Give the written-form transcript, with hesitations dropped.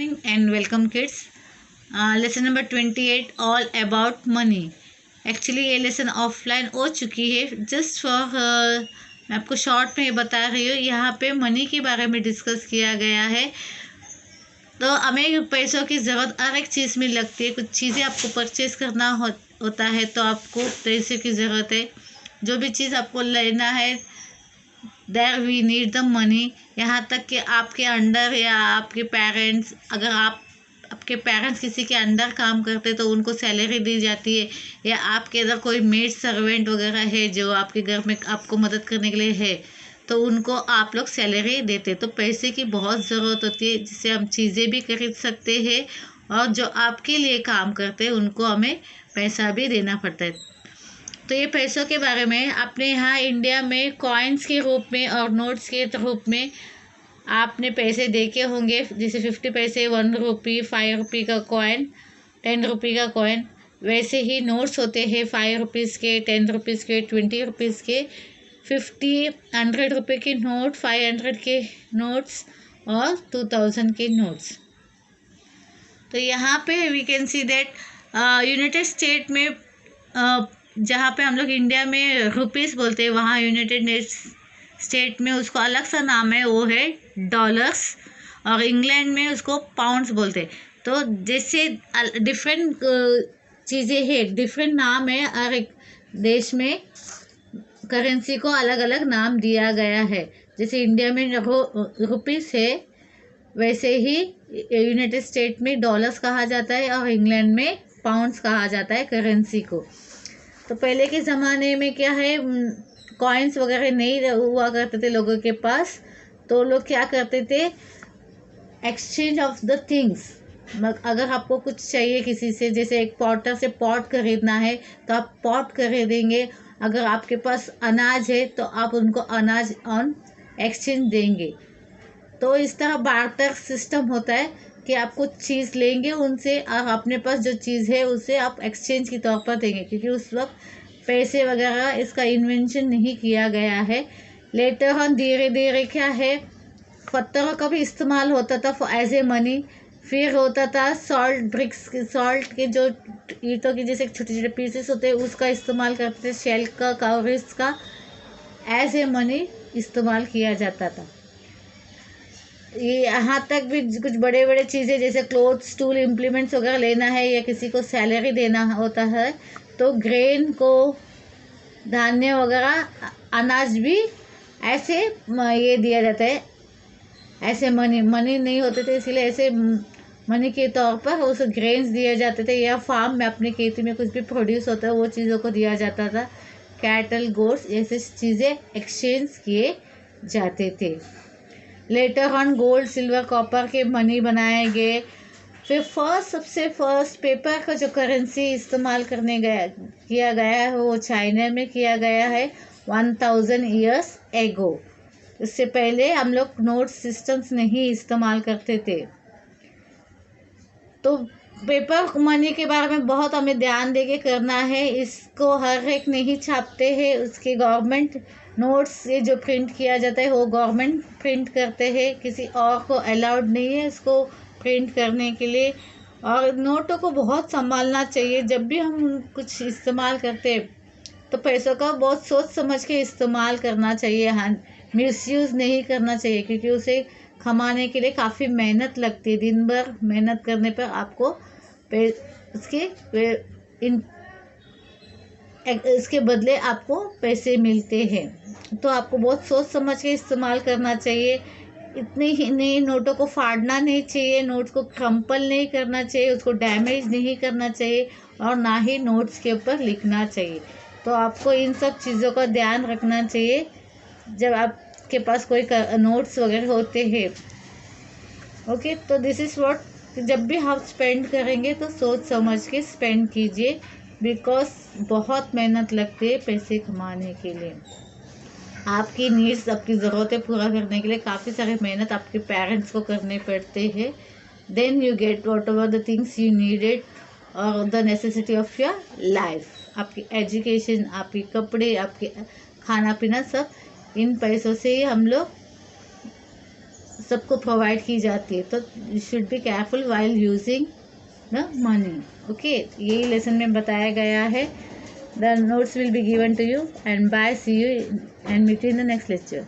morning and welcome kids. Lesson number 28 all about money. Actually ये lesson offline हो चुकी है. जस्ट फॉर मैं आपको शॉर्ट में बता रही हूँ. यहाँ पे मनी के बारे में डिस्कस किया गया है. तो हमें पैसों की ज़रूरत हर एक चीज़ में लगती है. कुछ चीज़ें आपको परचेज करना होता है तो आपको पैसे की ज़रूरत है. जो भी चीज़ आपको लेना है there we need the money. यहाँ तक कि आपके अंडर या आपके पेरेंट्स, अगर आपके पेरेंट्स किसी के अंडर काम करते तो उनको सैलरी दी जाती है, या आपके इधर कोई मेड सर्वेंट वगैरह है जो आपके घर में आपको मदद करने के लिए है तो उनको आप लोग सैलरी देते. तो पैसे की बहुत ज़रूरत होती है जिससे हम चीज़ें भी खरीद सकते हैं और जो आपके लिए काम करते हैं उनको हमें पैसा भी देना पड़ता है. तो ये पैसों के बारे में अपने यहाँ इंडिया में कॉइन्स के रूप में और नोट्स के रूप में आपने पैसे देखे होंगे. जैसे 50 पैसे, 1 रुपी, 5 रुपी का कॉइन, 10 रुपी का कॉइन. वैसे ही नोट्स होते हैं 5 रुपीज़ के, 10 रुपीज़ के, 20 रुपीज़ के, 50, 100 रुपये के नोट, 500 के नोट्स और 2000 के नोट्स. तो यहाँ पे we can see that United State में जहाँ पे हम लोग इंडिया में रुपीस बोलते हैं, वहाँ यूनाइटेड स्टेट में उसको अलग सा नाम है, वो है डॉलर्स. और इंग्लैंड में उसको पाउंड्स बोलते हैं. तो जैसे डिफरेंट चीज़ें हैं, डिफरेंट नाम है. हर एक देश में करेंसी को अलग अलग नाम दिया गया है. जैसे इंडिया में रुपीस है, वैसे ही यूनाइटेड स्टेट में डॉलर्स कहा जाता है और इंग्लैंड में पाउंड्स कहा जाता है करेंसी को. तो पहले के ज़माने में क्या है, कॉइन्स वगैरह नहीं हुआ करते थे लोगों के पास. तो लोग क्या करते थे, एक्सचेंज ऑफ द थिंग्स. अगर आपको कुछ चाहिए किसी से, जैसे एक पॉटर से पॉट खरीदना है तो आप पॉट खरीदेंगे. अगर आपके पास अनाज है तो आप उनको अनाज ऑन एक्सचेंज देंगे. तो इस तरह बार्टर सिस्टम होता है कि आप कुछ चीज़ लेंगे उनसे और अपने पास जो चीज़ है उसे आप एक्सचेंज के तौर पर देंगे, क्योंकि उस वक्त पैसे वगैरह इसका इन्वेंशन नहीं किया गया है. लेटर ऑन धीरे धीरे क्या है, पत्थरों का भी इस्तेमाल होता था एज ए मनी. फिर होता था सॉल्ट ब्रिक्स, सॉल्ट के जो ईंटों के जैसे छोटे छोटे पीसेस होते हैं उसका इस्तेमाल करते थे. शेल का, काउरिस का एज ए मनी इस्तेमाल किया जाता था. ये यहाँ तक भी कुछ बड़े बड़े चीज़ें जैसे क्लोथ्स, टूल, इम्प्लीमेंट्स वगैरह लेना है या किसी को सैलरी देना होता है तो ग्रेन को, धान्य वगैरह, अनाज भी ऐसे ये दिया जाता है. ऐसे मनी नहीं होते थे इसलिए ऐसे मनी के तौर पर उस ग्रेन्स दिए जाते थे, या फार्म में अपने खेती में कुछ भी प्रोड्यूस होता है वो चीज़ों को दिया जाता था. कैटल, गोट्स, ऐसे चीज़ें एक्सचेंज किए जाते थे. Later on gold, silver, copper के मनी बनाए गए. फिर सबसे फर्स्ट पेपर का जो करेंसी इस्तेमाल किया गया है वो चाइना में किया गया है 1000 ईयर्स एगो. उससे पहले हम लोग नोट सिस्टम्स नहीं इस्तेमाल करते थे. तो पेपर मनी के बारे में बहुत हमें ध्यान देके करना है. इसको हर एक नहीं छापते हैं, उसके गवर्नमेंट नोट्स से जो प्रिंट किया जाता है वो गवर्नमेंट प्रिंट करते हैं, किसी और को अलाउड नहीं है इसको प्रिंट करने के लिए. और नोटों को बहुत संभालना चाहिए. जब भी हम कुछ इस्तेमाल करते हैं तो पैसों का बहुत सोच समझ के इस्तेमाल करना चाहिए. हाँ, मिसयूज़ नहीं करना चाहिए, क्योंकि उसे कमाने के लिए काफ़ी मेहनत लगती है. दिन भर मेहनत करने पर आपको इसके बदले आपको पैसे मिलते हैं. तो आपको बहुत सोच समझ के इस्तेमाल करना चाहिए. इतने ही नहीं, नोटों को फाड़ना नहीं चाहिए, नोट्स को क्रम्पल नहीं करना चाहिए, उसको डैमेज नहीं करना चाहिए और ना ही नोट्स के ऊपर लिखना चाहिए. तो आपको इन सब चीज़ों का ध्यान रखना चाहिए जब आपके पास कोई नोट्स वगैरह होते हैं. ओके, तो दिस इज़ व्हाट, जब भी आप स्पेंड करेंगे तो सोच समझ के स्पेंड कीजिए, बिकॉज बहुत मेहनत लगती है पैसे कमाने के लिए. आपकी नीड्स, आपकी ज़रूरतें पूरा करने के लिए काफ़ी सारे मेहनत आपके पेरेंट्स को करने पड़ते हैं. Then you get whatever the things you needed और the necessity of your life. आपकी एजुकेशन, आपके कपड़े, आपके खाना पीना, सब इन पैसों से ही हम लोग सबको प्रोवाइड की जाती है, तो you should be careful while using the money. Okay, यही लेसन में बताया गया है। The notes will be given to you and bye, see you and meet in the next lecture.